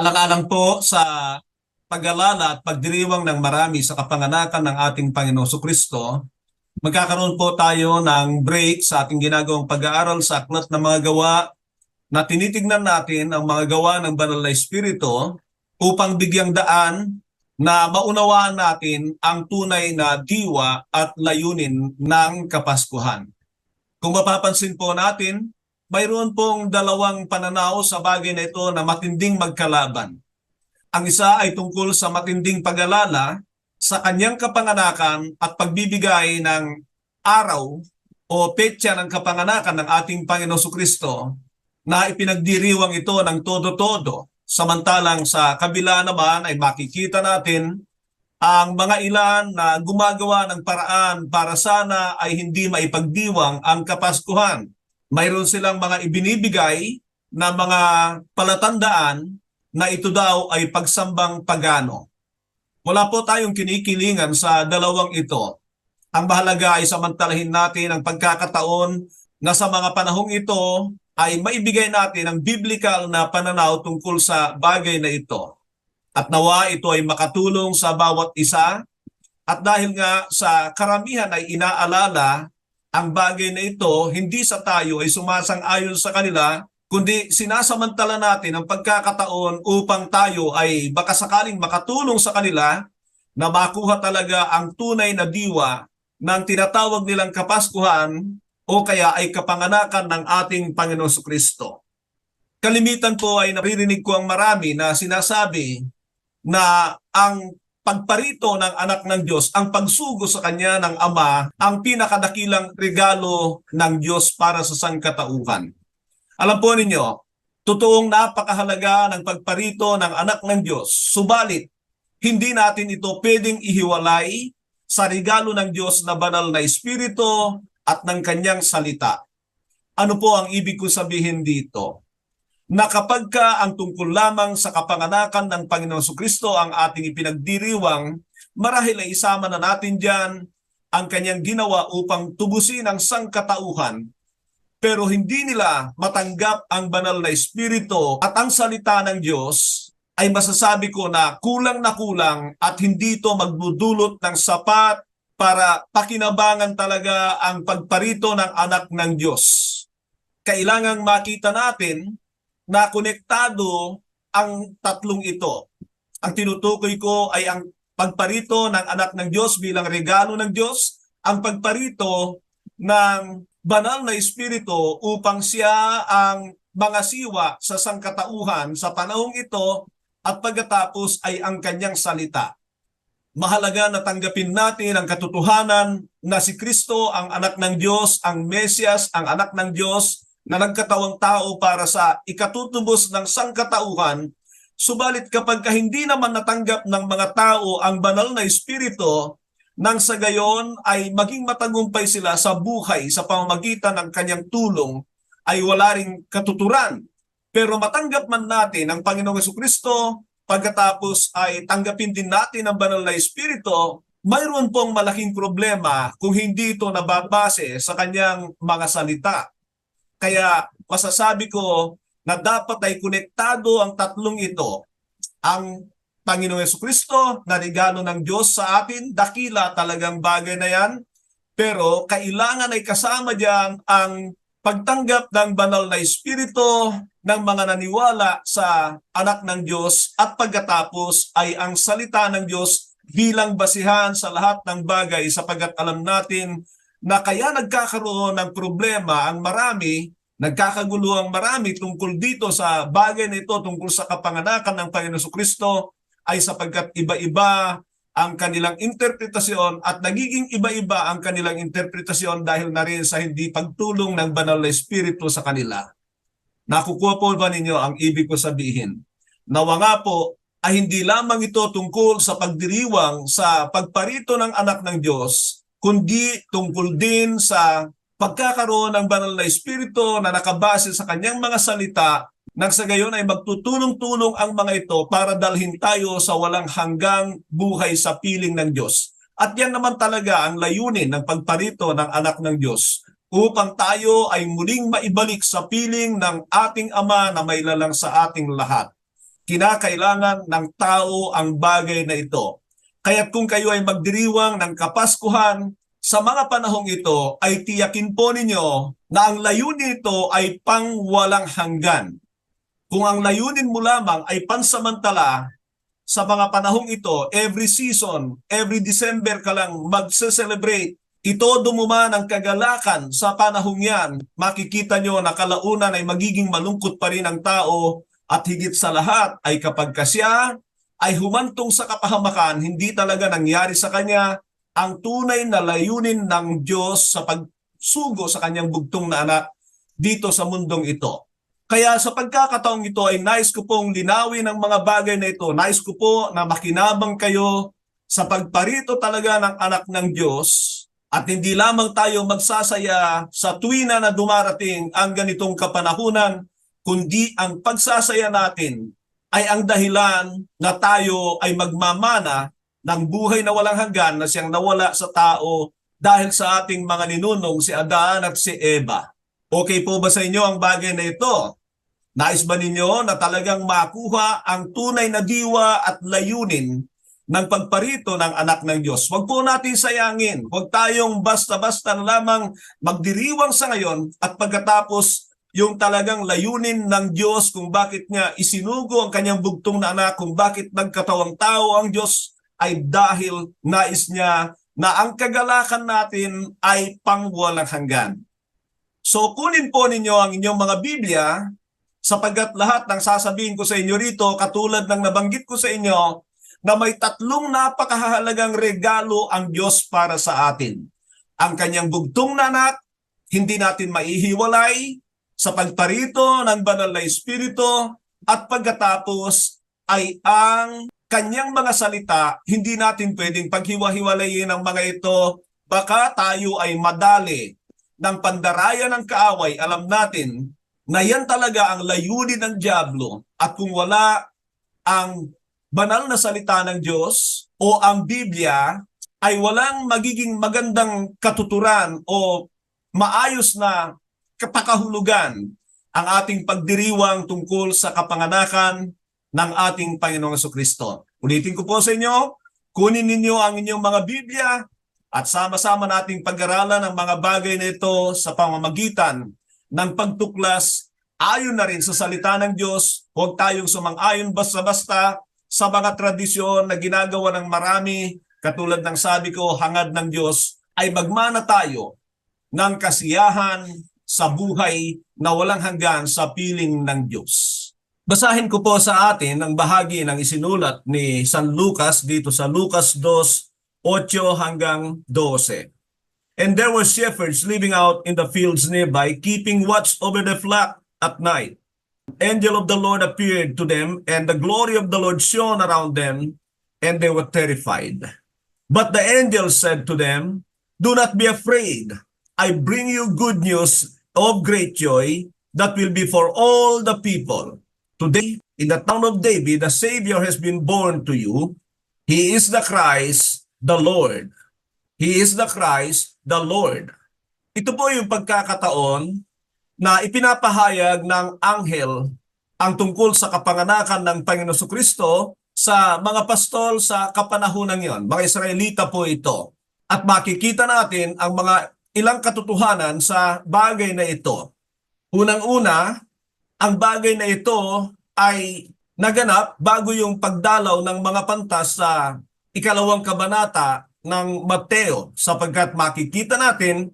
Alang-alang po sa pag-alala at pagdiriwang ng marami sa kapanganakan ng ating Panginoong Kristo, magkakaroon po tayo ng break sa ating ginagawang pag-aaral sa aklat ng mga gawa na tinitignan natin ang mga gawa ng Banal na Espiritu upang bigyang daan na maunawaan natin ang tunay na diwa at layunin ng Kapaskuhan. Kung mapapansin po natin, mayroon pong dalawang pananaw sa bagay na ito na matinding magkalaban. Ang isa ay tungkol sa matinding pag-alala sa kanyang kapanganakan at pagbibigay ng araw o petsa ng kapanganakan ng ating Panginoong Kristo na ipinagdiriwang ito ng todo-todo. Samantalang sa kabila naman ay makikita natin ang mga ilan na gumagawa ng paraan para sana ay hindi maipagdiwang ang Kapaskuhan. Mayroon silang mga ibinibigay na mga palatandaan na ito daw ay pagsambang pagano. Wala po tayong kinikilingan sa dalawang ito. Ang mahalaga ay samantalahin natin ang pagkakataon na sa mga panahong ito ay maibigay natin ang biblical na pananaw tungkol sa bagay na ito. At nawa ito ay makatulong sa bawat isa. At dahil nga sa karamihan ay inaalala ang bagay na ito, hindi sa tayo ay sumasang-ayon sa kanila, kundi sinasamantala natin ang pagkakataon upang tayo ay baka sakaling makatulong sa kanila na makuha talaga ang tunay na diwa ng tinatawag nilang Kapaskuhan o kaya ay kapanganakan ng ating Panginoong Kristo. Kalimitan po ay naririnig ko ang marami na sinasabi na ang pagparito ng anak ng Diyos, ang pagsugo sa kanya ng Ama, ang pinakadakilang regalo ng Diyos para sa sangkatauhan. Alam po ninyo, totoong napakahalaga ng pagparito ng anak ng Diyos. Subalit, hindi natin ito pwedeng ihiwalay sa regalo ng Diyos na banal na Espiritu at ng kanyang salita. Ano po ang ibig ko sabihin dito? Na kapag ka ang tungkol lamang sa kapanganakan ng Panginoong Kristo ang ating ipinagdiriwang, marahil ay isama na natin dyan ang kanyang ginawa upang tubusin ang sangkatauhan. Pero hindi nila matanggap ang banal na Espiritu at ang salita ng Diyos, ay masasabi ko na kulang at hindi ito magdudulot ng sapat para pakinabangan talaga ang pagparito ng anak ng Diyos. Kailangang makita natin na konektado ang tatlong ito. Ang tinutukoy ko ay ang pagparito ng anak ng Diyos bilang regalo ng Diyos, ang pagparito ng banal na Espiritu upang siya ang mga siwa sa sangkatauhan sa panahong ito at pagkatapos ay ang kanyang salita. Mahalaga na tanggapin natin ang katotohanan na si Kristo ang anak ng Diyos, ang Mesiyas, ang anak ng Diyos na nagkatawang tao para sa ikatutubos ng sangkatauhan. Subalit kapag hindi naman natanggap ng mga tao ang banal na Espiritu, nang sa gayon ay maging matagumpay sila sa buhay sa pamamagitan ng kanyang tulong, ay wala ring katuturan. Pero matanggap man natin ang Panginoong Jesucristo, pagkatapos ay tanggapin din natin ang banal na Espiritu, mayroon pong malaking problema kung hindi ito nababase sa kanyang mga salita. Kaya masasabi ko na dapat ay konektado ang tatlong ito. Ang Panginoong Jesucristo na regalo ng Diyos sa atin, dakila talagang bagay na yan. Pero kailangan ay kasama diyan ang pagtanggap ng banal na Espiritu ng mga naniwala sa anak ng Diyos at pagkatapos ay ang salita ng Diyos bilang basihan sa lahat ng bagay sapagkat alam natin na kaya nagkakaroon ng problema ang marami, nagkakagulo ang marami tungkol dito sa bagay na ito, tungkol sa kapanganakan ng Panginoong Kristo, ay sapagkat iba-iba ang kanilang interpretasyon at nagiging iba-iba ang kanilang interpretasyon dahil na rin sa hindi pagtulong ng banal na Espiritu sa kanila. Nakukuha po ba ninyo ang ibig ko sabihin? Nawa nga po ay hindi lamang ito tungkol sa pagdiriwang sa pagparito ng anak ng Diyos, kundi tungkol din sa pagkakaroon ng banal na Espiritu na nakabase sa kanyang mga salita, nang sa gayon ay magtutulong-tulong ang mga ito para dalhin tayo sa walang hanggang buhay sa piling ng Diyos. At yan naman talaga ang layunin ng pagparito ng anak ng Diyos, upang tayo ay muling maibalik sa piling ng ating Ama na may lalang sa ating lahat. kinakailangan ng tao ang bagay na ito. Kaya't kung kayo ay magdiriwang ng Kapaskuhan sa mga panahong ito, ay tiyakin po ninyo na ang layunin nito ay pangwalang hanggan. Kung ang layunin mo lamang ay pansamantala, sa mga panahong ito, every season, every December ka lang magse-celebrate, ito dumuman ang kagalakan sa panahong yan, makikita nyo na kalaunan ay magiging malungkot pa rin ang tao at higit sa lahat ay kapag siya ay humantong sa kapahamakan, hindi talaga nangyari sa kanya ang tunay na layunin ng Diyos sa pagsugo sa kanyang bugtong na anak dito sa mundong ito. Kaya sa pagkakataong ito ay nais ko pong linawin ang mga bagay na ito. Nais ko po na makinabang kayo sa pagparito talaga ng anak ng Diyos at hindi lamang tayo magsasaya sa tuwina na dumarating ang ganitong kapanahunan, kundi ang pagsasaya natin ay ang dahilan na tayo ay magmamana ng buhay na walang hanggan na siyang nawala sa tao dahil sa ating mga ninunong si Adan at si Eva. Okay po ba sa inyo ang bagay na ito? Nais ba ninyo na talagang makuha ang tunay na diwa at layunin ng pagparito ng anak ng Diyos? Huwag po natin sayangin. Huwag tayong basta-basta na lamang magdiriwang sa ngayon at pagkatapos yung talagang layunin ng Diyos kung bakit niya isinugo ang kanyang bugtong na anak, kung bakit nagkatawang tao ang Diyos ay dahil nais niya na ang kagalakan natin ay pangwalang hanggan. So kunin po ninyo ang inyong mga Biblia sapagkat lahat ng sasabihin ko sa inyo rito katulad ng nabanggit ko sa inyo na may tatlong napakahalagang regalo ang Diyos para sa atin. Ang kanyang bugtong na anak, hindi natin maihiwalay sa pagparito ng banal na Espiritu at pagkatapos ay ang kanyang mga salita, hindi natin pwedeng paghiwa-hiwalayin ang mga ito. Baka tayo ay madali ng pandaraya ng kaaway. Alam natin na yan talaga ang layunin ng dyablo. At kung wala ang banal na salita ng Diyos o ang Biblia, ay walang magiging magandang katuturan o maayos na kapakahulugan ang ating pagdiriwang tungkol sa kapanganakan ng ating Panginoong Jesucristo. Ulitin ko po sa inyo, kunin ninyo ang inyong mga Biblia at sama-sama nating pag-aralan ang mga bagay na ito sa pamamagitan ng pagtuklas ayon na rin sa salita ng Diyos. Huwag tayong sumang-ayon basta-basta sa mga tradisyon na ginagawa ng marami. Katulad ng sabi ko, hangad ng Diyos ay magmana tayo ng kasiyahan sa buhay na walang hanggan sa piling ng Diyos. Basahin ko po sa atin ang bahagi ng isinulat ni San Lucas dito sa Lucas 2:8 hanggang 12. And there were shepherds living out in the fields nearby, keeping watch over the flock at night. An angel of the Lord appeared to them, and the glory of the Lord shone around them, and they were terrified. But the angel said to them, "Do not be afraid. I bring you good news of great joy that will be for all the people. Today, in the town of David, the Savior has been born to you. He is the Christ, the Lord." He is the Christ, the Lord. Ito po yung pagkakataon na ipinapahayag ng anghel ang tungkol sa kapanganakan ng Panginoon Jesucristo sa mga pastol sa kapanahunan yon. Mga Israelita po ito. At makikita natin ang mga ilang katotohanan sa bagay na ito. Unang-una, ang bagay na ito ay naganap bago yung pagdalaw ng mga pantas sa 2 kabanata ng Mateo, sapagkat makikita natin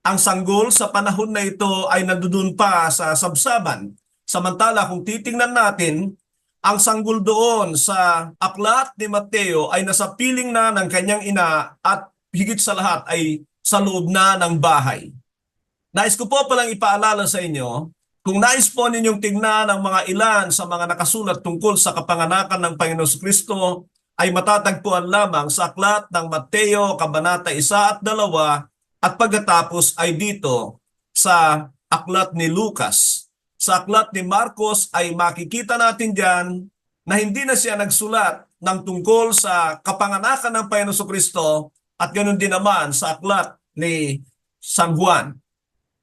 ang sanggol sa panahon na ito ay nandoon pa sa sabsaban. Samantala kung titingnan natin, ang sanggol doon sa aklat ni Mateo ay nasa piling na ng kanyang ina at higit sa lahat ay sa loob na ng bahay. Nais ko po palang ipaalala sa inyo, kung nais po ninyong tignan ang mga ilan sa mga nakasulat tungkol sa kapanganakan ng Panginoon Jesucristo, ay matatagpuan lamang sa aklat ng Mateo, Kabanata 1 at 2, at pagkatapos ay dito sa aklat ni Lucas. Sa aklat ni Marcos ay makikita natin dyan na hindi na siya nagsulat ng tungkol sa kapanganakan ng Panginoon Jesucristo at ganoon din naman sa aklat ni San Juan.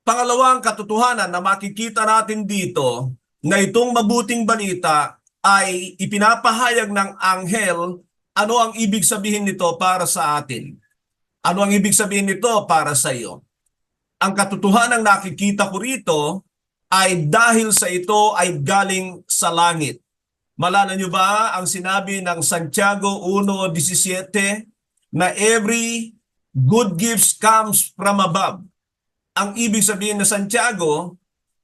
Pangalawang katotohanan na makikita natin dito na itong mabuting balita ay ipinapahayag ng anghel, ano ang ibig sabihin nito para sa atin? Ano ang ibig sabihin nito para sa iyo? Ang katotohanan nakikita ko rito ay dahil sa ito ay galing sa langit. Malala niyo ba ang sinabi ng Santiago 1:17 na every good gifts comes from above? Ang ibig sabihin ng Santiago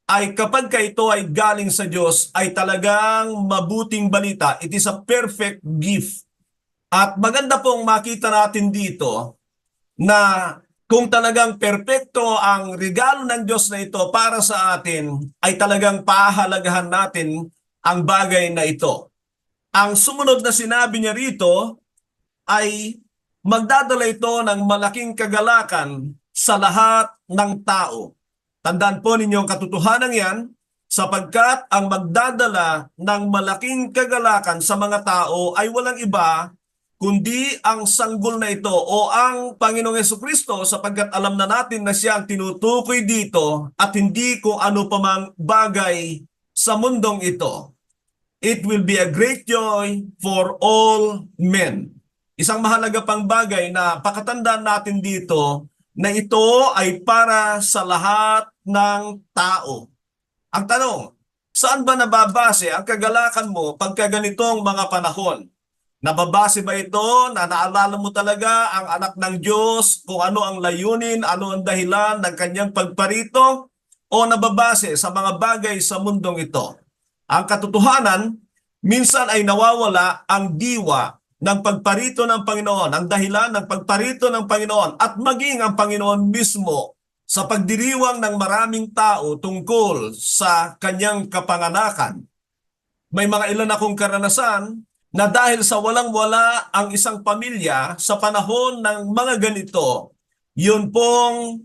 ay kapag ito ay galing sa Diyos ay talagang mabuting balita. It is a perfect gift. At maganda pong makita natin dito na kung talagang perpekto ang regalo ng Diyos na ito para sa atin, ay talagang pahalagahan natin ang bagay na ito. Ang sumunod na sinabi niya rito ay magdadala ito ng malaking kagalakan sa lahat ng tao. Tandaan po ninyo ang katotohanan yan, sapagkat ang magdadala ng malaking kagalakan sa mga tao ay walang iba kundi ang sanggol na ito o ang Panginoong Jesucristo, sapagkat alam na natin na siya ang tinutukoy dito at hindi kung ano pa mang bagay sa mundong ito. It will be a great joy for all men. Isang mahalaga pang bagay na pakatandaan natin dito na ito ay para sa lahat ng tao. Ang tanong, saan ba nababase ang kagalakan mo pagka ganitong mga panahon? Nababase ba ito na naalala mo talaga ang anak ng Diyos, kung ano ang layunin, ano ang dahilan ng kanyang pagparito, o nababase sa mga bagay sa mundong ito? Ang katotohanan, minsan ay nawawala ang diwa ng pagparito ng Panginoon, ang dahilan ng pagparito ng Panginoon at maging ang Panginoon mismo sa pagdiriwang ng maraming tao tungkol sa kanyang kapanganakan. May mga ilan akong karanasan na dahil sa walang-wala ang isang pamilya sa panahon ng mga ganito, yun pong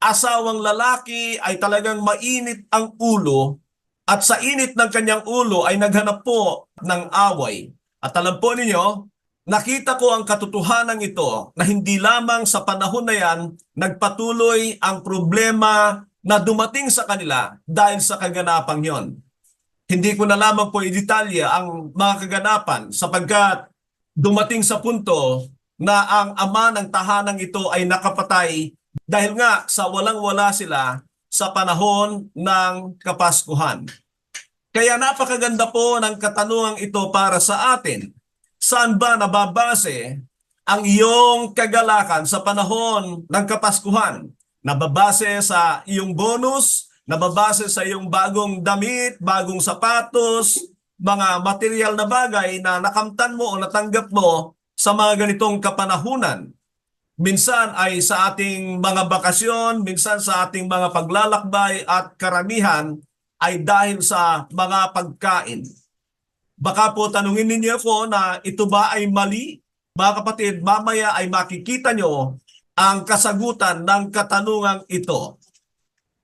asawang lalaki ay talagang mainit ang ulo at sa init ng kanyang ulo ay naghanap po ng away. At alam po ninyo, nakita ko ang katotohanan ito na hindi lamang sa panahon na yan nagpatuloy ang problema na dumating sa kanila dahil sa kaganapang yon. Hindi ko na lamang po i-detalya ang mga kaganapan sapagkat dumating sa punto na ang ama ng tahanang ito ay nakapatay dahil nga sa walang-wala sila sa panahon ng Kapaskuhan. Kaya napakaganda po ng katanungang ito para sa atin. Saan ba nababase ang iyong kagalakan sa panahon ng Kapaskuhan? Nababase sa iyong bonus? Nababase sa iyong bagong damit, bagong sapatos, mga material na bagay na nakamtan mo o natanggap mo sa mga ganitong kapanahunan? Minsan ay sa ating mga bakasyon, minsan sa ating mga paglalakbay at karamihan ay dahil sa mga pagkain. Baka po tanungin ninyo po na ito ba ay mali? Mga kapatid, mamaya ay makikita nyo ang kasagutan ng katanungang ito.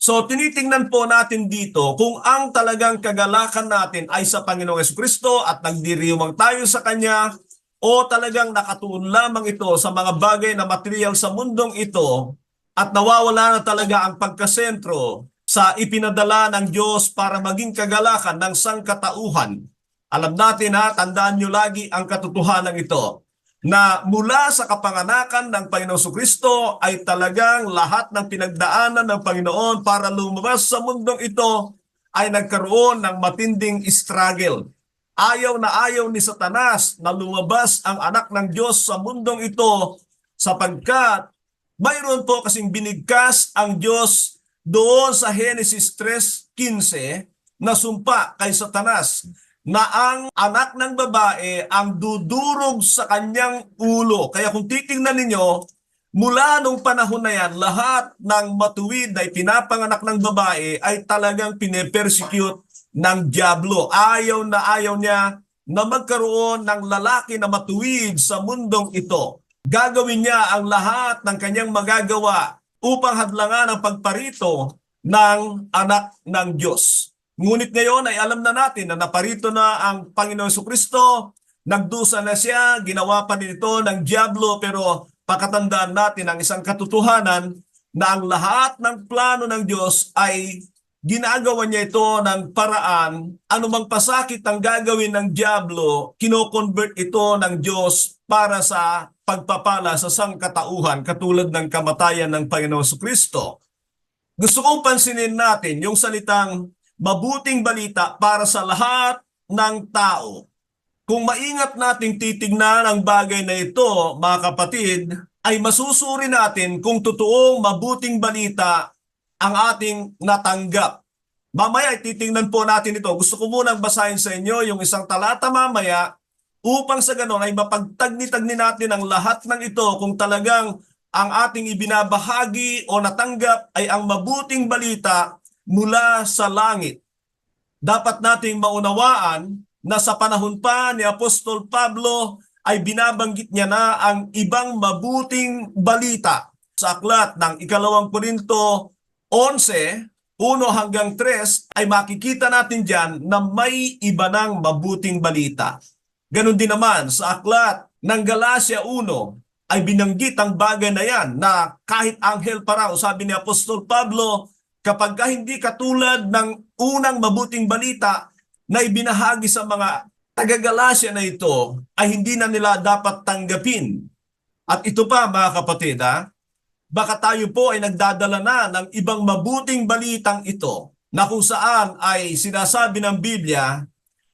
So tinitingnan po natin dito kung ang talagang kagalakan natin ay sa Panginoong Jesucristo at nagdiriwang tayo sa Kanya o talagang nakatuon lamang ito sa mga bagay na material sa mundong ito at nawawala na talaga ang pagkasentro sa ipinadala ng Diyos para maging kagalakan ng sangkatauhan. Alam natin tandaan nyo lagi ang katotohanan ito na mula sa kapanganakan ng Panginoong Jesucristo ay talagang lahat ng pinagdaanan ng Panginoon para lumabas sa mundong ito ay nagkaroon ng matinding struggle. Ayaw na ayaw ni Satanas na lumabas ang anak ng Diyos sa mundong ito sapagkat mayroon po kasing binigkas ang Diyos doon sa Genesis 3:15 na sumpa kay Satanas na ang anak ng babae ang dudurog sa kanyang ulo. Kaya kung titingnan ninyo, mula nung panahon na yan, lahat ng matuwid na ipinapanganak ng babae ay talagang pinepersecute ng dyablo. Ayaw na ayaw niya na magkaroon ng lalaki na matuwid sa mundong ito. Gagawin niya ang lahat ng kanyang magagawa upang hadlangan ang pagparito ng anak ng Diyos. Ngunit ngayon ay alam na natin na naparito na ang Panginoong Jesucristo, nagdusa na siya, ginawa pa nito ng dyablo, pero pakatandaan natin ang isang katotohanan na ang lahat ng plano ng Diyos ay ginagawa niya ito ng paraan, anumang pasakit ang gagawin ng diablo, kino-convert ito ng Diyos para sa pagpapala sa sangkatauhan katulad ng kamatayan ng Panginoong Kristo. Gusto kong pansinin natin yung salitang mabuting balita para sa lahat ng tao. Kung maingat nating titignan ang bagay na ito, mga kapatid, ay masusuri natin kung totoong mabuting balita ang ating natanggap. Mamaya titingnan po natin ito. Gusto ko munang basahin sa inyo yung isang talata mamaya upang sa ganon ay mapagtagni-tagni natin ang lahat ng ito kung talagang ang ating ibinabahagi o natanggap ay ang mabuting balita mula sa langit. Dapat nating maunawaan na sa panahon pa ni Apostol Pablo ay binabanggit niya na ang ibang mabuting balita. Sa aklat ng 2 Korinto 11, 1 hanggang 3 ay makikita natin dyan na may iba ng mabuting balita. Ganon din naman sa aklat ng Galacia 1 ay binanggit ang bagay na yan na kahit anghel pa raw, sabi ni Apostol Pablo, kapag hindi katulad ng unang mabuting balita na ibinahagi sa mga taga-Galacia na ito ay hindi na nila dapat tanggapin. At ito pa mga kapatid, baka tayo po ay nagdadala na ng ibang mabuting balitang ito na kung saan ay sinasabi ng Biblia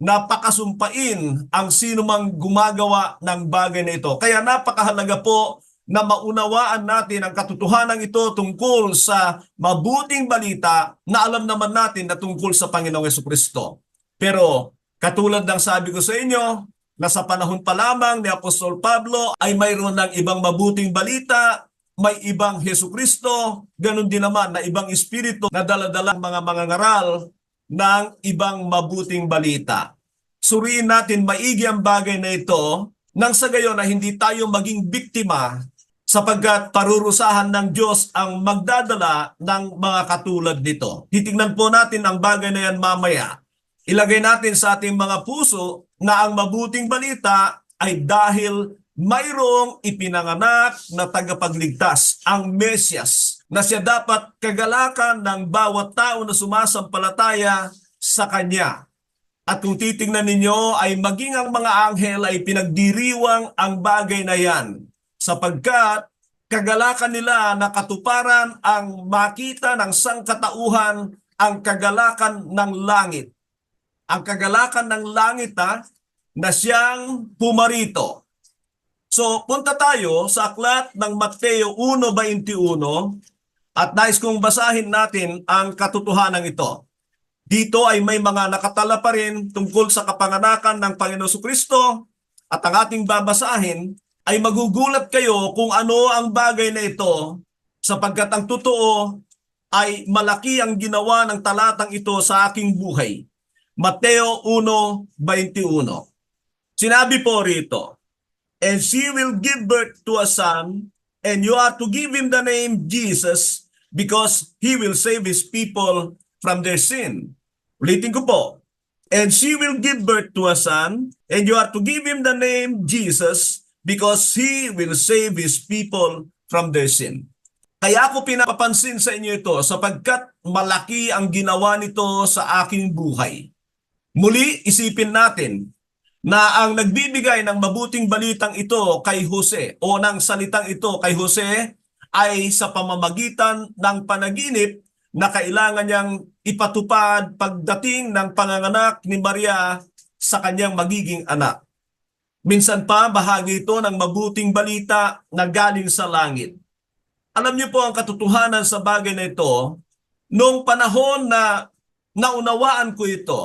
na pakasumpain ang sino mang gumagawa ng bagay na ito. Kaya napakahalaga po na maunawaan natin ang katotohanan ito tungkol sa mabuting balita na alam naman natin na tungkol sa Panginoong Jesucristo. Pero katulad ng sabi ko sa inyo, na sa panahon pa lamang ni Apostol Pablo ay mayroon ng ibang mabuting balita, may ibang Jesucristo, ganun din naman na ibang espiritu na daladalang mga mangangaral ng ibang mabuting balita. Suriin natin maigi ang bagay na ito nang sa gayon na hindi tayo maging biktima sapagkat parurusahan ng Diyos ang magdadala ng mga katulad nito. Titingnan po natin ang bagay na yan mamaya. Ilagay natin sa ating mga puso na ang mabuting balita ay dahil mayroong ipinanganak na tagapagligtas, ang Mesyas, na siya dapat kagalakan ng bawat tao na sumasampalataya sa Kanya. At kung titingnan ninyo ay maging ang mga anghel ay pinagdiriwang ang bagay na yan sapagkat kagalakan nila na katuparan ang makita ng sangkatauhan ang kagalakan ng langit. Ang kagalakan ng langit na siyang pumarito. So punta tayo sa aklat ng Mateo 1:21 at nais kong basahin natin ang katotohanan ito. Dito ay may mga nakatala pa rin tungkol sa kapanganakan ng Panginoong Kristo at ang ating babasahin ay magugulat kayo kung ano ang bagay na ito sapagkat ang totoo ay malaki ang ginawa ng talatang ito sa aking buhay. Mateo 1:21. Sinabi po rito, "And she will give birth to a son, and you are to give him the name Jesus, because he will save his people from their sin." Ulitin ko po. "And she will give birth to a son, and you are to give him the name Jesus, because he will save his people from their sin." Kaya ako pinapapansin sa inyo ito sapagkat malaki ang ginawa nito sa aking buhay. Muli, isipin natin na ang nagbibigay ng mabuting balitang ito kay Jose o ng salitang ito kay Jose ay sa pamamagitan ng panaginip na kailangan niyang ipatupad pagdating ng panganganak ni Maria sa kanyang magiging anak. Minsan pa bahagi ito ng mabuting balita na galing sa langit. Alam niyo po ang katotohanan sa bagay na ito, noong panahon na naunawaan ko ito,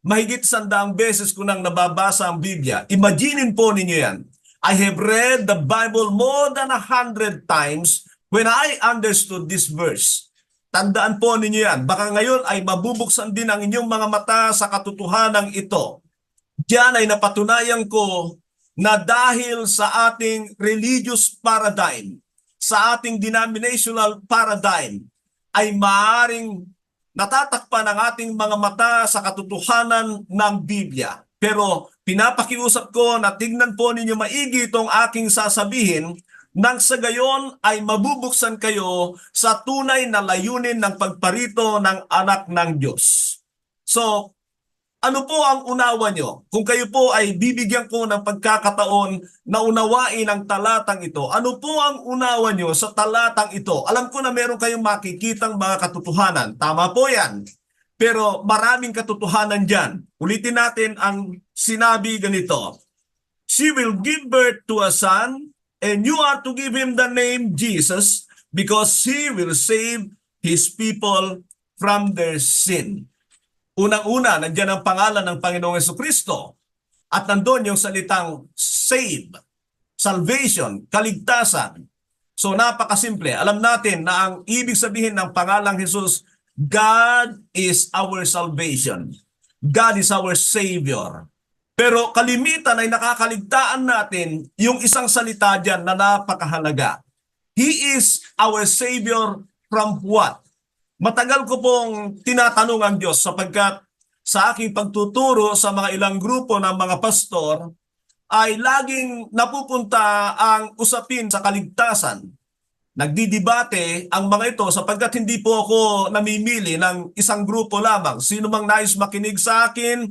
mahigit 100 beses ko nang nababasa ang Biblia. Imaginin po ninyo yan. I have read the Bible more than 100 times when I understood this verse. Tandaan po ninyo yan. Baka ngayon ay mabubuksan din ang inyong mga mata sa katotohanan ito. Diyan ay napatunayan ko na dahil sa ating religious paradigm, sa ating denominational paradigm, ay maaring natatakpan ang ating mga mata sa katotohanan ng Biblia. Pero pinapakiusap ko na tignan po ninyo maigi itong aking sasabihin nang sa gayon ay mabubuksan kayo sa tunay na layunin ng pagparito ng anak ng Diyos. So, ano po ang unawa nyo? Kung kayo po ay bibigyan ko ng pagkakataon na unawain ang talatang ito, ano po ang unawa nyo sa talatang ito? Alam ko na meron kayong makikitang mga katotohanan. Tama po yan. Pero maraming katotohanan dyan. Ulitin natin ang sinabi ganito. She will give birth to a son, and you are to give him the name Jesus, because he will save his people from their sin. Unang-una, nandiyan ang pangalan ng Panginoong Jesucristo at nandun yung salitang save, salvation, kaligtasan. So napakasimple. Alam natin na ang ibig sabihin ng pangalang Jesus, God is our salvation. God is our Savior. Pero kalimitan ay nakakaligtaan natin yung isang salita dyan na napakahalaga. He is our Savior from what? Matagal ko pong tinatanong ang Diyos sapagkat sa aking pagtuturo sa mga ilang grupo ng mga pastor ay laging napupunta ang usapin sa kaligtasan. Nagdidebate ang mga ito sapagkat hindi po ako namimili ng isang grupo lamang. Sino mang nais makinig sa akin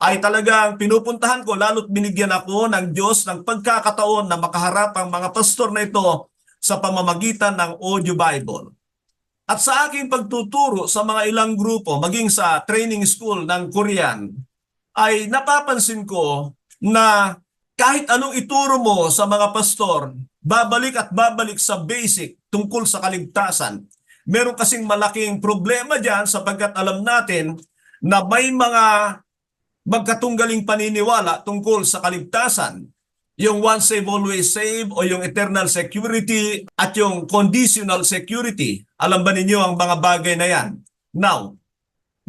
ay talagang pinupuntahan ko, lalo't binigyan ako ng Diyos ng pagkakataon na makaharap ang mga pastor na ito sa pamamagitan ng audio Bible. At sa aking pagtuturo sa mga ilang grupo, maging sa training school ng Korean, ay napapansin ko na kahit anong ituro mo sa mga pastor, babalik at babalik sa basic tungkol sa kaligtasan. Meron kasing malaking problema dyan sapagkat alam natin na may mga magkatunggaling paniniwala tungkol sa kaligtasan. Yung once save, always save o yung eternal security at yung conditional security. Alam ba ninyo ang mga bagay na yan? Now,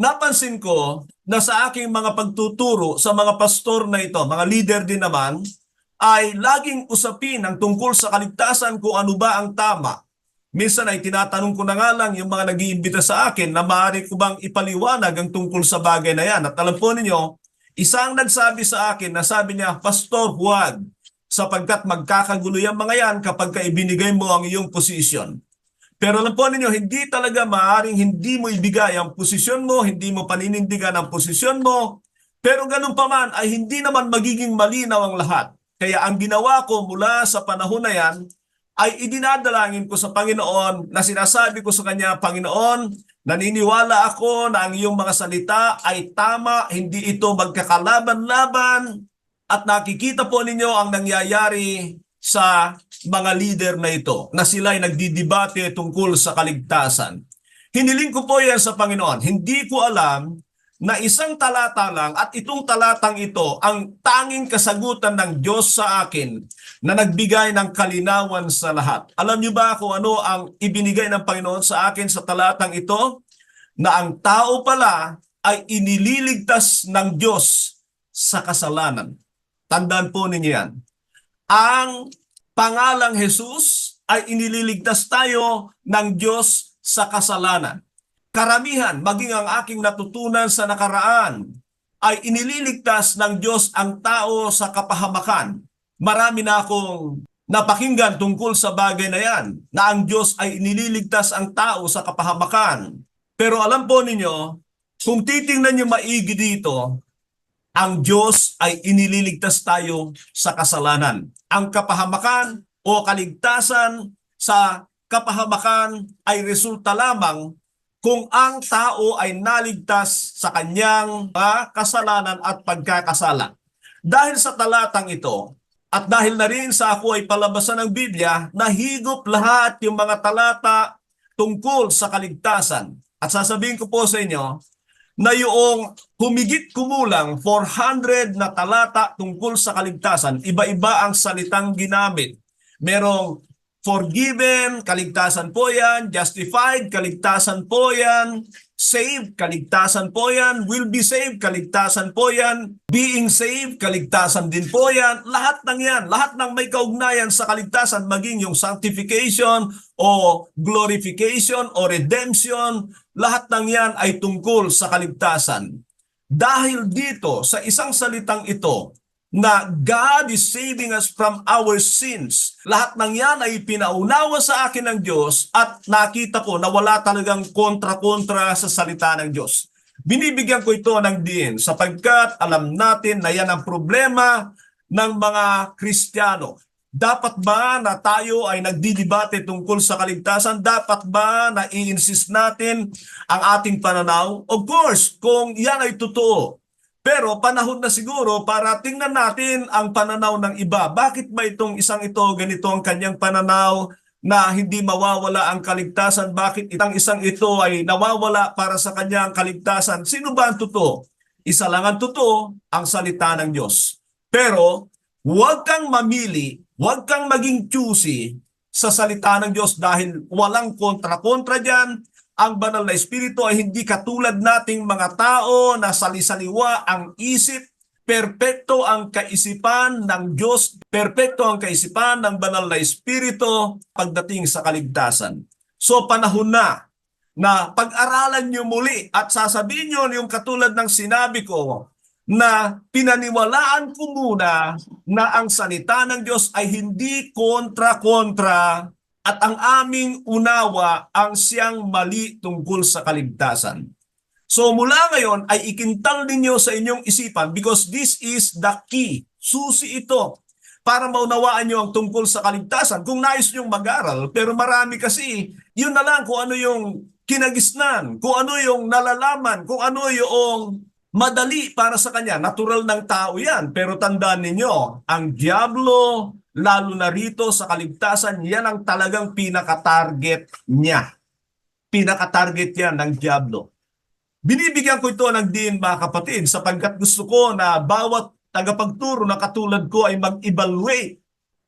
napansin ko na sa aking mga pagtuturo sa mga pastor na ito, mga leader din naman, ay laging usapin ang tungkol sa kaligtasan kung ano ba ang tama. Minsan ay tinatanong ko na nga lang yung mga nag-iimbita sa akin na maaari ko bang ipaliwanag ang tungkol sa bagay na yan. At alam po ninyo, isang nagsabi sa akin na sabi niya, Pastor, huwag, sapagkat magkakagulo yung mga yan kapag ibinigay mo ang iyong posisyon. Pero alam po ninyo, hindi talaga maaaring hindi mo ibigay ang posisyon mo, hindi mo paninindigan ang posisyon mo, pero ganun pa man ay hindi naman magiging malinaw ang lahat. Kaya ang ginawa ko mula sa panahon na yan, ay idinadalangin ko sa Panginoon na sinasabi ko sa Kanya, Panginoon, naniniwala ako na ang iyong mga salita ay tama, hindi ito magkakalaban-laban, at nakikita po ninyo ang nangyayari sa mga leader na ito, na sila ay nagdidebate tungkol sa kaligtasan. Hiniling ko po yan sa Panginoon. Hindi ko alam na isang talata lang at itong talatang ito ang tanging kasagutan ng Diyos sa akin na nagbigay ng kalinawan sa lahat. Alam niyo ba kung ano ang ibinigay ng Panginoon sa akin sa talatang ito? Na ang tao pala ay inililigtas ng Diyos sa kasalanan. Tandaan po ninyo yan. Ang pangalang Jesus ay inililigtas tayo ng Diyos sa kasalanan. Karamihan, maging ang aking natutunan sa nakaraan, ay inililigtas ng Diyos ang tao sa kapahamakan. Marami na akong napakinggan tungkol sa bagay na yan, na ang Diyos ay inililigtas ang tao sa kapahamakan. Pero alam po ninyo, kung titingnan niyo maigi dito, ang Diyos ay inililigtas tayo sa kasalanan. Ang kapahamakan o kaligtasan sa kapahamakan ay resulta lamang kung ang tao ay naligtas sa kanyang kasalanan at pagkakasala. Dahil sa talatang ito, at dahil na rin sa ako ay palabasan ng Biblia, nahigop lahat yung mga talata tungkol sa kaligtasan. At sasabihin ko po sa inyo, na yung humigit kumulang 400 na talata tungkol sa kaligtasan, iba-iba ang salitang ginamit. Merong forgiven, kaligtasan po yan, justified, kaligtasan po yan, saved, kaligtasan po yan, will be saved, kaligtasan po yan, being saved, kaligtasan din po yan. Lahat ng yan, lahat ng may kaugnayan sa kaligtasan, maging yung sanctification o glorification o redemption, lahat ng yan ay tungkol sa kaligtasan. Dahil dito, sa isang salitang ito, na God is saving us from our sins. Lahat ng yan ay pinaunawa sa akin ng Diyos at nakita ko na wala talagang kontra-kontra sa salita ng Diyos. Binibigyan ko ito ng diin sapagkat alam natin na yan ang problema ng mga Kristiyano. Dapat ba na tayo ay nagdidebate tungkol sa kaligtasan? Dapat ba na i-insist natin ang ating pananaw? Of course, kung yan ay totoo. Pero panahon na siguro para tingnan natin ang pananaw ng iba. Bakit ba itong isang ito, ganito ang kanyang pananaw na hindi mawawala ang kaligtasan? Bakit itang isang ito ay nawawala para sa kanyang kaligtasan? Sino ba ang totoo? Isa lang ang totoo, ang salita ng Diyos. Pero huwag kang mamili, huwag kang maging choosy sa salita ng Diyos dahil walang kontra-kontra dyan. Ang banal na espiritu ay hindi katulad nating mga tao na salisaliwa ang isip. Perpekto ang kaisipan ng Diyos, perpekto ang kaisipan ng banal na espiritu pagdating sa kaligtasan. So panahon na pag-aralan nyo muli at sasabihin nyo yung katulad ng sinabi ko na pinaniwalaan ko muna na ang salita ng Diyos ay hindi kontra-kontra at ang aming unawa ang siyang mali tungkol sa kaligtasan. So mula ngayon ay ikintal ninyo sa inyong isipan because this is the key. Susi ito para maunawaan nyo ang tungkol sa kaligtasan. Kung nais nyong mag-aral, pero marami kasi, yun na lang kung ano yung kinagisnan, kung ano yung nalalaman, kung ano yung madali para sa kanya. Natural ng tao yan. Pero tandaan ninyo, ang diablo, lalo na rito sa kaligtasan, yan ang talagang pinaka-target niya. Pinaka-target yan ng diablo. Binibigyan ko ito ng diin mga kapatid sapagkat gusto ko na bawat tagapagturo na katulad ko ay mag-evaluate.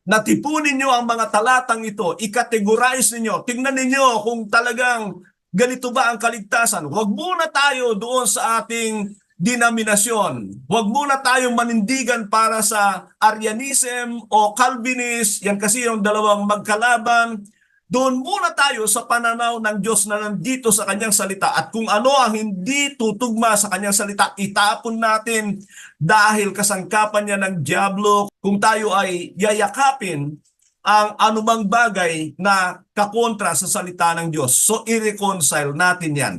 Natipunin nyo ang mga talatang ito, i-categorize ninyo, tingnan ninyo kung talagang ganito ba ang kaligtasan. Huwag muna tayo doon sa ating denominasyon. Huwag muna tayong manindigan para sa Arianism o Calvinist, yan kasi yung dalawang magkalaban. Doon muna tayo sa pananaw ng Diyos na nandito sa kanyang salita at kung ano ang hindi tutugma sa kanyang salita, itapon natin dahil kasangkapan niya ng diablo kung tayo ay yayakapin ang anumang bagay na kakontra sa salita ng Diyos. So i-reconcile natin yan.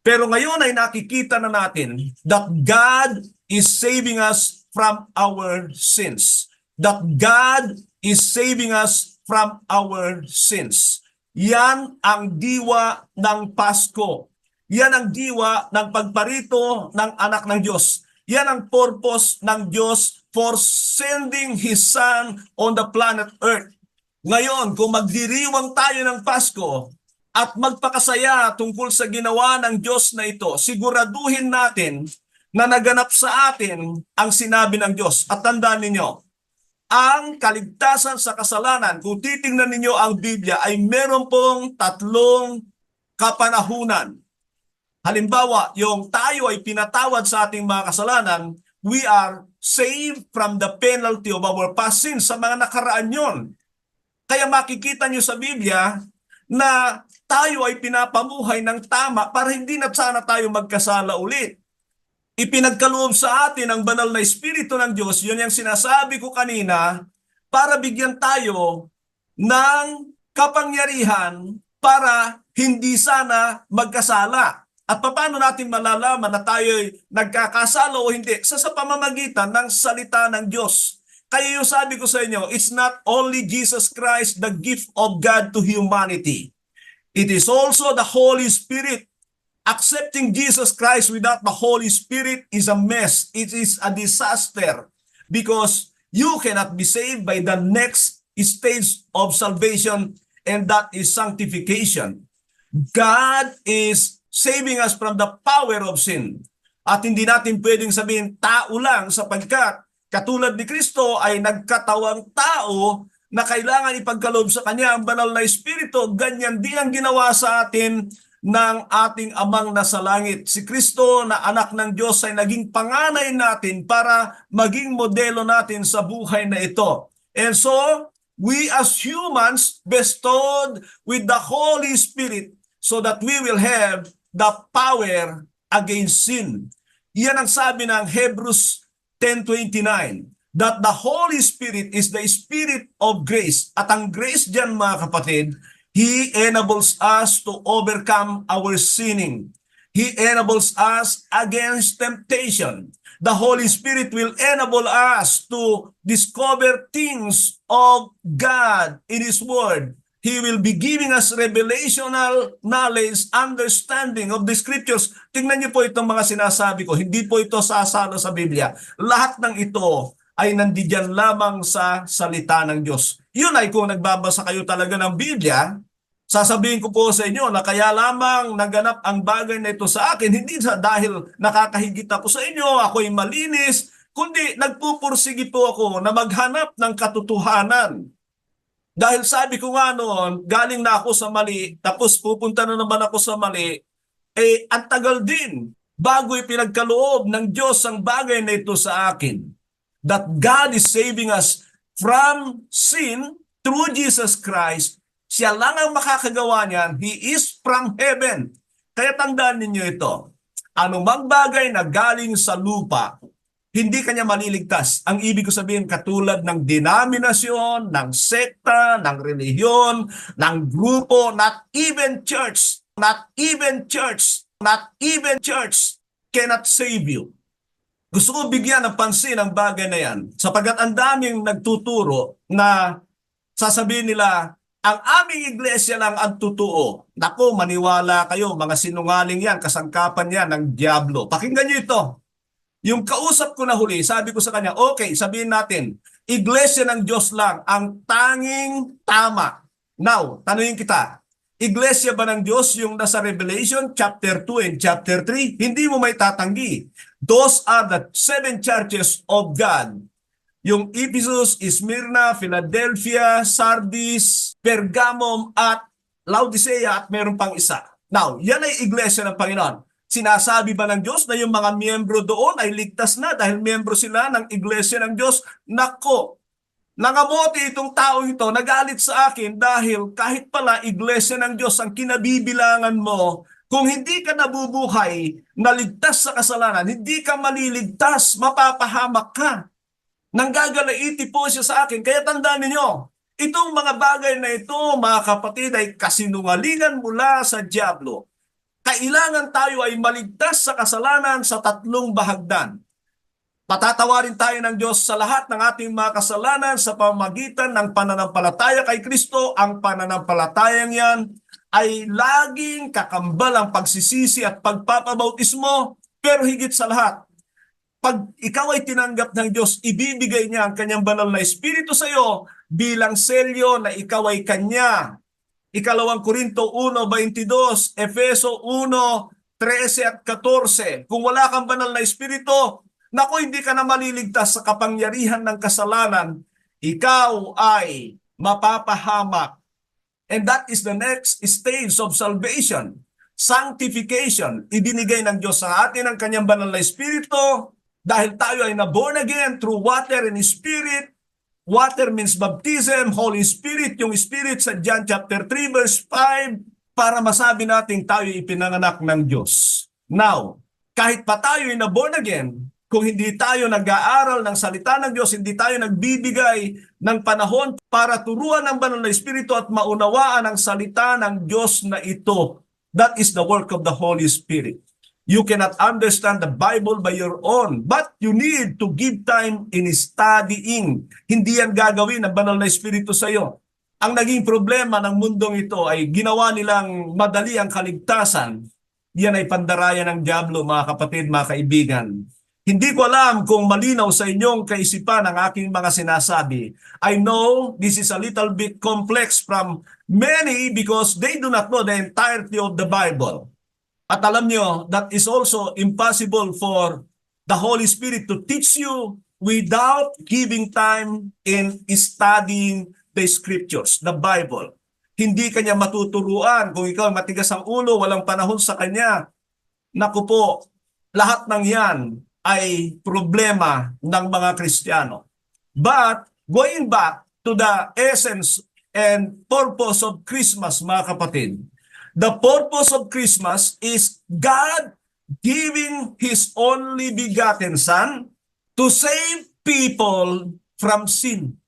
Pero ngayon ay nakikita na natin that God is saving us from our sins. That God is saving us from our sins. Yan ang diwa ng Pasko. Yan ang diwa ng pagparito ng anak ng Diyos. Yan ang purpose ng Diyos for sending His Son on the planet Earth. Ngayon, kung magdiriwang tayo ng Pasko, at magpakasaya tungkol sa ginawa ng Diyos na ito, siguraduhin natin na naganap sa atin ang sinabi ng Diyos. At tandaan ninyo, ang kaligtasan sa kasalanan, kung titingnan ninyo ang Biblia, ay meron pong tatlong kapanahunan. Halimbawa, yung tayo ay pinatawad sa ating mga kasalanan, we are saved from the penalty of our past sins. Sa mga nakaraan yon. Kaya makikita nyo sa Biblia na tayo ay pinapamuhay ng tama para hindi na sana tayo magkasala ulit. Ipinagkaloob sa atin ang banal na Espiritu ng Diyos, yun yung sinasabi ko kanina, para bigyan tayo ng kapangyarihan para hindi sana magkasala. At paano natin malalaman na tayo ay nagkakasala o hindi? Sa pamamagitan ng salita ng Diyos. Kaya yung sabi ko sa inyo, it's not only Jesus Christ, the gift of God to humanity. It is also the Holy Spirit. Accepting Jesus Christ without the Holy Spirit is a mess. It is a disaster because you cannot be saved by the next stage of salvation, and that is sanctification. God is saving us from the power of sin. At hindi natin pwedeng sabihin tao lang sapagkat katulad ni Kristo ay nagkatawang tao na kailangan ipagkaloob sa Kanya ang banal na Espiritu, ganyan din ang ginawa sa atin ng ating Amang nasa langit. Si Kristo na anak ng Diyos ay naging panganay natin para maging modelo natin sa buhay na ito. And so, we as humans bestowed with the Holy Spirit so that we will have the power against sin. Iyan ang sabi ng Hebrews 10:29. that the Holy Spirit is the Spirit of grace. At ang grace dyan mga kapatid, He enables us to overcome our sinning. He enables us against temptation. The Holy Spirit will enable us to discover things of God in His Word. He will be giving us revelational knowledge, understanding of the Scriptures. Tingnan niyo po itong mga sinasabi ko. Hindi po ito sasalo sa Biblia. Lahat ng ito ay nandiyan lamang sa salita ng Diyos. Yun ay kung nagbabasa kayo talaga ng Biblia, sasabihin ko po sa inyo na kaya lamang naganap ang bagay na ito sa akin, hindi dahil nakakahigit ako sa inyo, ako'y malinis, kundi nagpupursige po ako na maghanap ng katotohanan. Dahil sabi ko nga noon, galing na ako sa mali, tapos pupunta na naman ako sa mali, ang tagal din bago ipinagkaloob ng Diyos ang bagay na ito sa akin. That God is saving us from sin through Jesus Christ. Siya lang ang makakagawa niyan. He is from heaven. Kaya tandaan ninyo ito. Anumang bagay na galing sa lupa, hindi kanya maliligtas. Ang ibig ko sabihin, katulad ng denominasyon, ng sekta, ng relihiyon, ng grupo, not even church, cannot save you. Gusto ko bigyan ng pansin ang bagay na yan, sapagkat ang daming nagtuturo na sasabihin nila, ang aming iglesia lang ang totoo. Naku, maniwala kayo, mga sinungaling yan, kasangkapan yan ng diablo. Pakinggan nyo ito. Yung kausap ko na huli, sabi ko sa kanya, okay, sabihin natin, iglesia ng Diyos lang ang tanging tama. Now, tanungin kita, iglesia ba ng Diyos yung nasa Revelation chapter 2 and chapter 3? Hindi mo may tatanggi. Those are the 7 churches of God. Yung Ephesus, Smyrna, Philadelphia, Sardis, Pergamum at Laodicea at meron pang isa. Now, yan ay iglesia ng Panginoon. Sinasabi ba ng Diyos na yung mga miyembro doon ay ligtas na dahil miyembro sila ng iglesia ng Diyos? Nako, nangabuti itong tao ito, nagalit sa akin dahil kahit pala iglesia ng Diyos ang kinabibilangan mo, kung hindi ka nabubuhay na ligtas sa kasalanan, hindi ka maliligtas, mapapahamak ka. Nanggagalaiti po siya sa akin. Kaya tandaan ninyo, itong mga bagay na ito, mga kapatid, ay kasinungalingan mula sa diablo. Kailangan tayo ay maligtas sa kasalanan sa 3 bahagdan. Patatawarin tayo ng Diyos sa lahat ng ating mga kasalanan sa pamamagitan ng pananampalataya kay Kristo. Ang pananampalatayang yan ay laging kakambal ang pagsisisi at pagpapabautismo. Pero higit sa lahat, pag ikaw ay tinanggap ng Diyos, ibibigay niya ang kanyang banal na Espiritu sa iyo bilang selyo na ikaw ay kanya. 2 Korinto 1:22, Efeso 1:13 at 14. Kung wala kang banal na Espiritu, naku, hindi ka na maliligtas sa kapangyarihan ng kasalanan. Ikaw ay mapapahamak. And that is the next stage of salvation. Sanctification. Ibinigay ng Diyos sa atin ang kanyang banal na Espiritu dahil tayo ay na-born again through water and Spirit. Water means baptism, Holy Spirit, yung Spirit sa John chapter 3 verse 5, para masabi natin tayo ipinanganak ng Diyos. Now, kahit pa tayo ay na-born again, kung hindi tayo nag-aaral ng salita ng Diyos, hindi tayo nagbibigay ng panahon para turuan ng banal na Espiritu at maunawaan ang salita ng Diyos na ito, that is the work of the Holy Spirit. You cannot understand the Bible by your own, but you need to give time in studying. Hindi yan gagawin ng banal na Espiritu sa iyo. Ang naging problema ng mundong ito ay ginawa nilang madali ang kaligtasan. Yan ay pandarayan ng diablo, mga kapatid, mga kaibigan. Hindi ko alam kung malinaw sa inyong kaisipan ang aking mga sinasabi. I know this is a little bit complex from many because they do not know the entirety of the Bible. At alam nyo, that is also impossible for the Holy Spirit to teach you without giving time in studying the Scriptures, the Bible. Hindi kanya matuturuan. Kung ikaw matigas ang ulo, walang panahon sa kanya. Naku po, lahat ng yan ay problema ng mga Kristiyano. But going back to the essence and purpose of Christmas, mga kapatid, the purpose of Christmas is God giving His only begotten Son to save people from sin.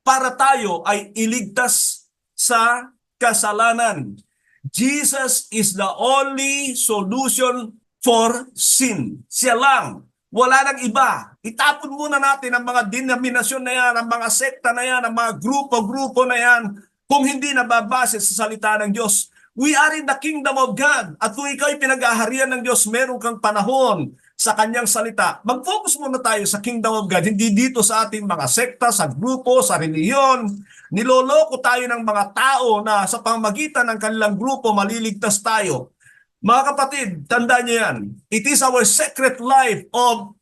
Para tayo ay iligtas sa kasalanan. Jesus is the only solution for sin. Siya lang. Wala nang iba. Itapon muna natin ang mga denominasyon na yan, ang mga sekta na yan, ang mga grupo-grupo na yan, kung hindi nababase sa salita ng Diyos. We are in the kingdom of God. At kung ikaw ay pinag-aharian ng Diyos, meron kang panahon sa kanyang salita. Mag-focus muna tayo sa kingdom of God, hindi dito sa ating mga sekta, sa grupo, sa reliyon. Niloloko tayo ng mga tao na sa pamamagitan ng kanilang grupo, maliligtas tayo. Mga kapatid, tandaan niyo yan. It is our secret life of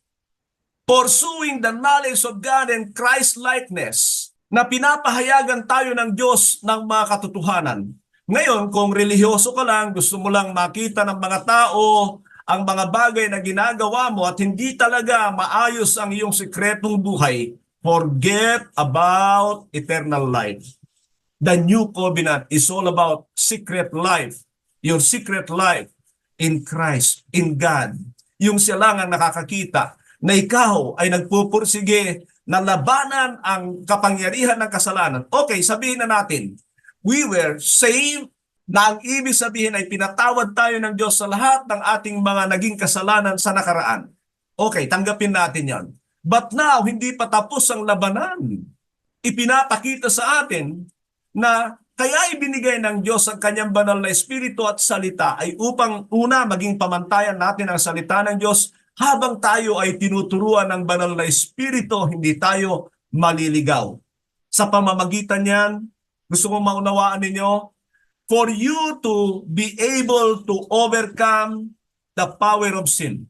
pursuing the knowledge of God and Christ-likeness na pinapahayagan tayo ng Diyos ng mga katotohanan. Ngayon, kung relihiyoso ka lang, gusto mo lang makita ng mga tao ang mga bagay na ginagawa mo at hindi talaga maayos ang iyong sikretong buhay, forget about eternal life. The new covenant is all about secret life. Your secret life in Christ, in God. Yung siya lang ang nakakakita na ikaw ay nagpupursige na labanan ang kapangyarihan ng kasalanan. Okay, sabihin na natin, we were saved, na ang ibig sabihin ay pinatawad tayo ng Diyos sa lahat ng ating mga naging kasalanan sa nakaraan. Okay, tanggapin natin yan. But now, hindi pa tapos ang labanan. Ipinapakita sa atin na kaya ibinigay ng Diyos ang kanyang banal na espiritu at salita ay upang una maging pamantayan natin ang salita ng Diyos habang tayo ay tinuturuan ng banal na espiritu, hindi tayo maliligaw. Sa pamamagitan niyan, gusto kong maunawaan ninyo, for you to be able to overcome the power of sin,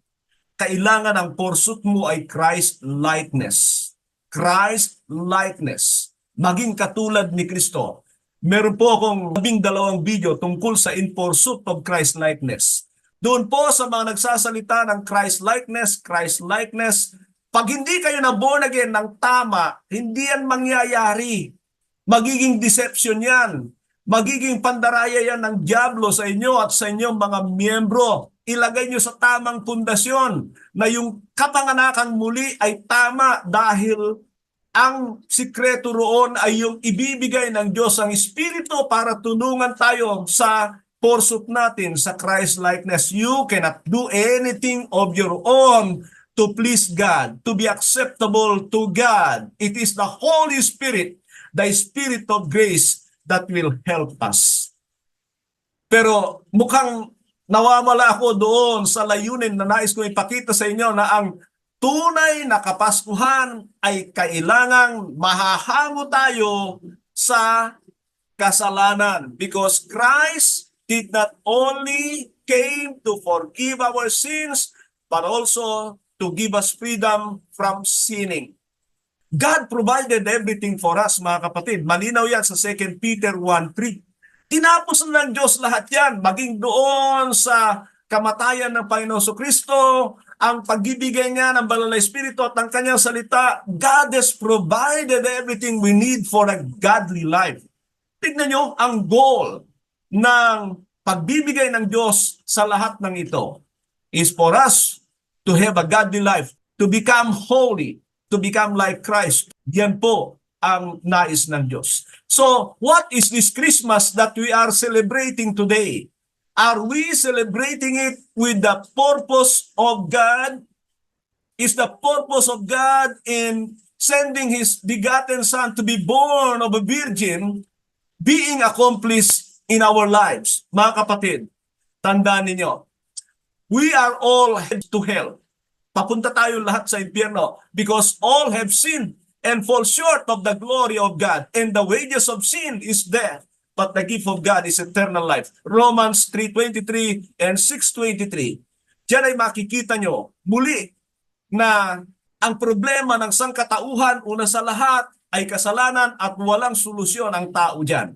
kailangan ang pursuit mo ay Christ-likeness. Christ-likeness. Maging katulad ni Kristo. Meron po akong 12 video tungkol sa in pursuit of Christ-likeness. Doon po sa mga nagsasalita ng Christ-likeness, Christ-likeness, pag hindi kayo na born again ng tama, hindi yan mangyayari. Magiging deception yan. Magiging pandaraya yan ng dyablo sa inyo at sa inyong mga miyembro. Ilagay nyo sa tamang pundasyon na yung kapanganakan muli ay tama dahil ang sikreto roon ay yung ibibigay ng Diyos ang Espiritu para tulungan tayo sa pursuit natin sa Christ-likeness. You cannot do anything of your own to please God, to be acceptable to God. It is the Holy Spirit, the Spirit of grace that will help us. Pero mukhang nawawala ako doon sa layunin na nais kong ipakita sa inyo na ang tunay na Kapaskuhan ay kailangang mahahango tayo sa kasalanan because Christ did not only came to forgive our sins but also to give us freedom from sinning. God provided everything for us, mga kapatid. Malinaw yan sa 2 Peter 1:3. Tinapos na ng Diyos lahat yan, maging doon sa kamatayan ng Panginoon Kristo, ang pagbibigay niya ng banal na Espiritu at ng kanyang salita. God has provided everything we need for a godly life. Tignan nyo, ang goal ng pagbibigay ng Diyos sa lahat ng ito is for us to have a godly life, to become holy, to become like Christ. Yan po ang nais ng Diyos. So, what is this Christmas that we are celebrating today? Are we celebrating it with the purpose of God? Is the purpose of God in sending His begotten Son to be born of a virgin being accomplished in our lives? Mga kapatid, tandaan ninyo, we are all headed to hell. Papunta tayo lahat sa impyerno because all have sinned and fall short of the glory of God. And the wages of sin is death. But the gift of God is eternal life. Romans 3:23 and 6:23. Diyan ay makikita nyo muli na ang problema ng sangkatauhan, una sa lahat, ay kasalanan at walang solusyon ang tao dyan.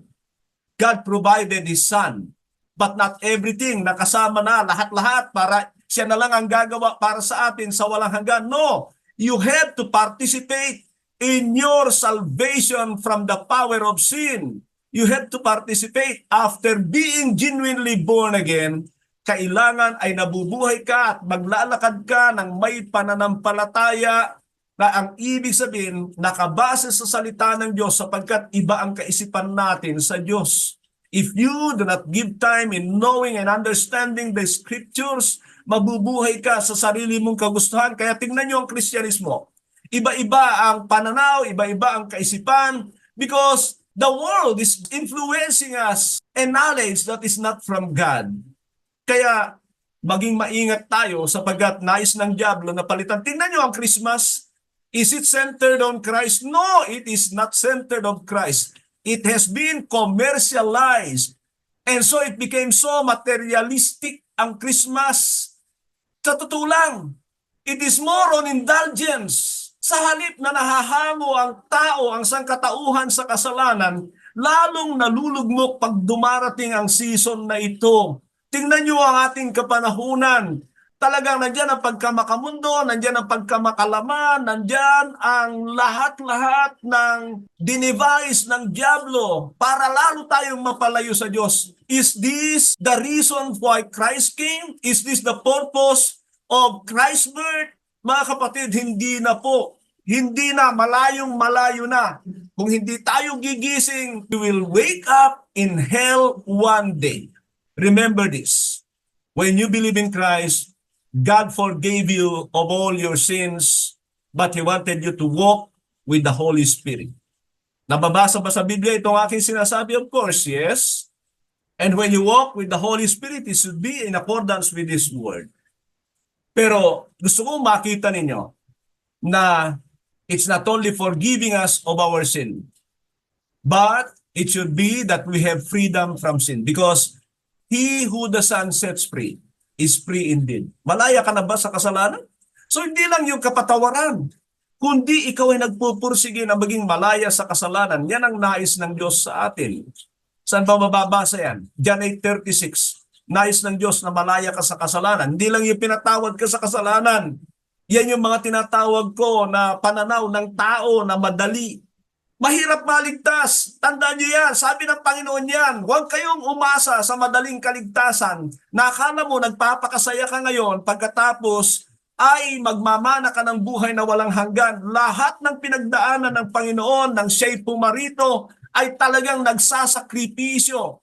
God provided His Son, but not everything. Nakasama na lahat-lahat para siya na lang ang gagawa para sa atin sa walang hanggan. No, you have to participate in your salvation from the power of sin. You have to participate after being genuinely born again. Kailangan ay nabubuhay ka at maglalakad ka ng may pananampalataya na ang ibig sabihin, nakabase sa salita ng Diyos sapagkat iba ang kaisipan natin sa Diyos. If you do not give time in knowing and understanding the scriptures, mabubuhay ka sa sarili mong kagustuhan. Kaya tingnan nyo ang Kristyanismo. Iba-iba ang pananaw, iba-iba ang kaisipan because the world is influencing us and knowledge that is not from God. Kaya maging maingat tayo sapagkat nais ng diablo na palitan. Tingnan nyo ang Christmas. Is it centered on Christ? No, it is not centered on Christ. It has been commercialized. And so it became so materialistic ang Christmas. Sa totoo lang, it is more on indulgence. Sa halip na nahahango ang tao, ang sangkatauhan sa kasalanan, lalong nalulugmok pag dumarating ang season na ito. Tingnan nyo ang ating kapanahunan. Talagang nandyan ang pagkamakamundo, nandyan ang pagkamakalaman, nandyan ang lahat-lahat ng dinivise ng diablo para lalo tayong mapalayo sa Diyos. Is this the reason why Christ came? Is this the purpose of Christ's birth? Mga kapatid, hindi na po. Hindi na, malayong-malayo na. Kung hindi tayo gigising, we will wake up in hell one day. Remember this. When you believe in Christ, God forgave you of all your sins, but He wanted you to walk with the Holy Spirit. Nababasa ba sa Biblia itong aking sinasabi? Of course, yes. And when you walk with the Holy Spirit, it should be in accordance with His Word. Pero gusto kong makita ninyo na it's not only forgiving us of our sin, but it should be that we have freedom from sin. Because he who the Son sets free is free indeed. Malaya ka na ba sa kasalanan? So hindi lang yung kapatawaran, kundi ikaw ay nagpupursige na maging malaya sa kasalanan. Yan ang nais ng Diyos sa atin. Saan ba mababasa yan? John 8:36. Nais ng Diyos na malaya ka sa kasalanan. Hindi lang yung pinatawad ka sa kasalanan. Yan yung mga tinatawag ko na pananaw ng tao na madali. Mahirap maligtas. Tandaan nyo yan. Sabi ng Panginoon yan, huwag kayong umasa sa madaling kaligtasan. Nakala mo nagpapakasaya ka ngayon pagkatapos ay magmamana ka ng buhay na walang hanggan. Lahat ng pinagdaanan ng Panginoon, ng siya'y pumarito, ay talagang nagsasakripisyo.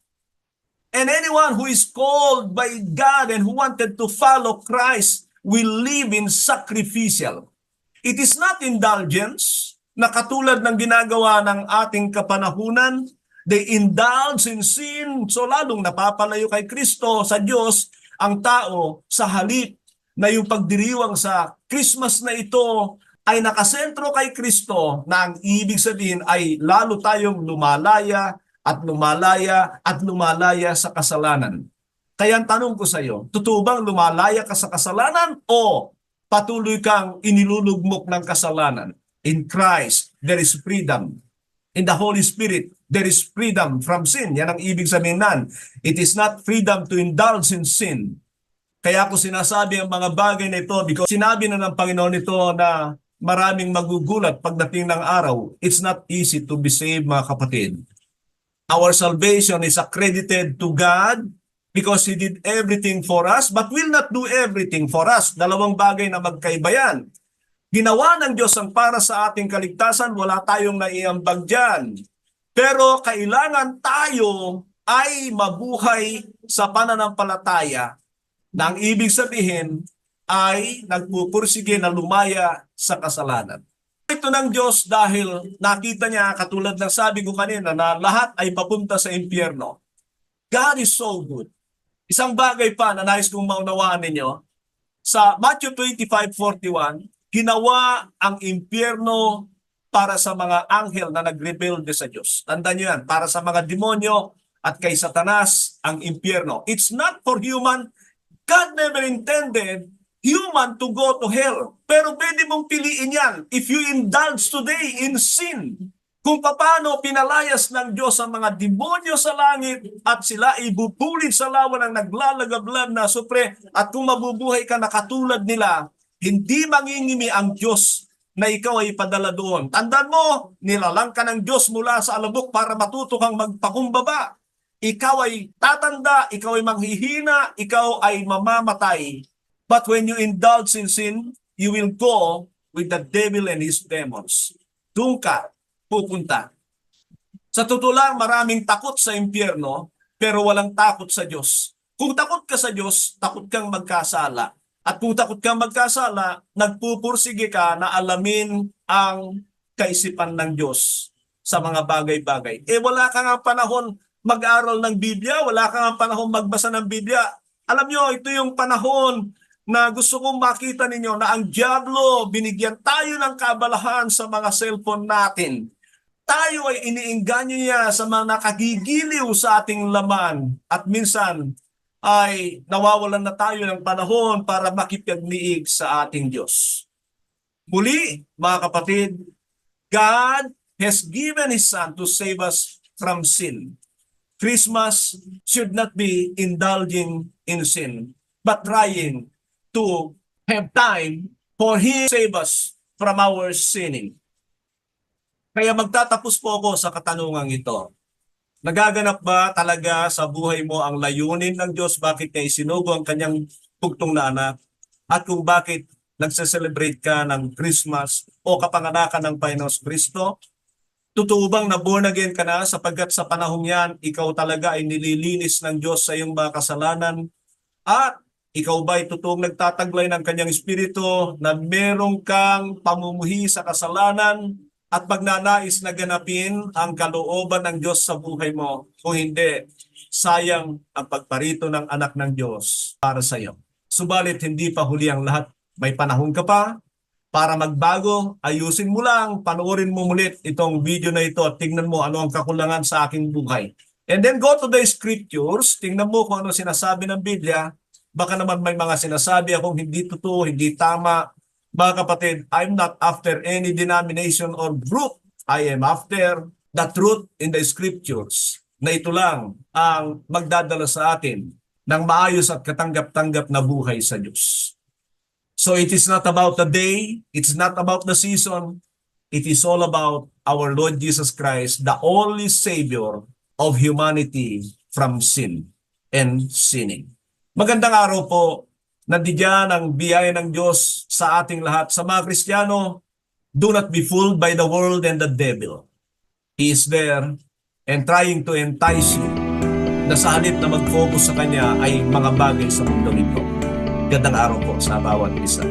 And anyone who is called by God and who wanted to follow Christ will live in sacrificial. It is not indulgence na katulad ng ginagawa ng ating kapanahunan. They indulge in sin. So lalong napapalayo kay Kristo, sa Diyos, ang tao sa halip na yung pagdiriwang sa Christmas na ito ay nakasentro kay Kristo na ang ibig sabihin ay lalo tayong lumalaya at lumalaya at lumalaya sa kasalanan. Kaya ang tanong ko sa iyo, totoo bang lumalaya ka sa kasalanan o patuloy kang inilulugmok ng kasalanan? In Christ, there is freedom. In the Holy Spirit, there is freedom from sin. Yan ang ibig sabihin nan. It is not freedom to indulge in sin. Kaya ako sinasabi ang mga bagay na ito because sinabi na ng Panginoon ito na maraming magugulat pagdating ng araw. It's not easy to be saved, mga kapatid. Our salvation is accredited to God because He did everything for us but will not do everything for us. Dalawang bagay na magkaiba yan. Ginawa ng Diyos ang para sa ating kaligtasan, wala tayong naiambag dyan. Pero kailangan tayo ay mabuhay sa pananampalataya na ang ibig sabihin ay nagpupursige na lumaya sa kasalanan. Ito ng Diyos dahil nakita niya, katulad ng sabi ko kanina, na lahat ay papunta sa impyerno. God is so good. Isang bagay pa na nais kong maunawaan ninyo, sa Matthew 25:41, ginawa ang impyerno para sa mga anghel na nagrebelde sa Diyos. Tandaan nyo yan, para sa mga demonyo at kay Satanas ang impyerno. It's not for human. God never intended human to go to hell. Pero pwede mong piliin yan if you indulge today in sin. Kung paano pinalayas ng Diyos ang mga demonyo sa langit at sila ibupulid sa lawa ng naglalagablab na supre at kung mabubuhay ka na katulad nila, hindi mangingimi ang Diyos na ikaw ay ipadala doon. Tandaan mo, nilalang ka ng Diyos mula sa alabok para matuto kang magpakumbaba. Ikaw ay tatanda, ikaw ay manghihina, ikaw ay mamamatay. But when you indulge in sin, you will go with the devil and his demons. Doon ka pupunta. Sa totoo lang, maraming takot sa impyerno, pero walang takot sa Diyos. Kung takot ka sa Diyos, takot kang magkasala. At kung takot kang magkasala, nagpupursige ka na alamin ang kaisipan ng Diyos sa mga bagay-bagay. Wala ka nga panahon mag-aral ng Biblia, wala ka nga panahon magbasa ng Biblia. Alam nyo, ito yung panahon na gusto kong makita ninyo na ang diablo, binigyan tayo ng kabalahan sa mga cellphone natin. Tayo ay iniingganyo niya sa mga nakagigiliw sa ating laman at minsan ay nawawalan na tayo ng panahon para makipagniig sa ating Diyos. Muli, mga kapatid, God has given His Son to save us from sin. Christmas should not be indulging in sin, but trying to have time for Him to save us from our sinning. Kaya magtatapos po ako sa katanungang ito. Nagaganap ba talaga sa buhay mo ang layunin ng Diyos? Bakit niya isinugo ang kanyang bugtong na anak? At kung bakit nagse-celebrate ka ng Christmas o kapanganakan ng Panginoong Kristo? Totoo bang na-born again ka na sapagkat sa panahong yan, ikaw talaga ay nililinis ng Diyos sa iyong mga kasalanan? At ikaw ba ay totoong nagtataglay ng kanyang espiritu na merong kang pamumuhi sa kasalanan at magnanais na ganapin ang kalooban ng Diyos sa buhay mo? Kung hindi, sayang ang pagparito ng anak ng Diyos para sa iyo. Subalit hindi pa huli ang lahat. May panahon ka pa para magbago. Ayusin mo lang, panoorin mo mulit itong video na ito at tingnan mo ano ang kakulangan sa aking buhay. And then go to the scriptures, tingnan mo kung ano sinasabi ng Biblia. Baka naman may mga sinasabi akong hindi totoo, hindi tama. Mga kapatid, I'm not after any denomination or group. I am after the truth in the scriptures. Na ito lang ang magdadala sa atin ng maayos at katanggap-tanggap na buhay sa Diyos. So it is not about the day, it's not about the season, it is all about our Lord Jesus Christ, the only Savior of humanity from sin and sinning. Magandang araw po. Nandiyan ang biyaya ng Diyos sa ating lahat. Sa mga Kristiyano, do not be fooled by the world and the devil. He is there and trying to entice you na sa halip na mag-focus sa Kanya ay mga bagay sa mundo nito. Gandang araw po sa bawat isa.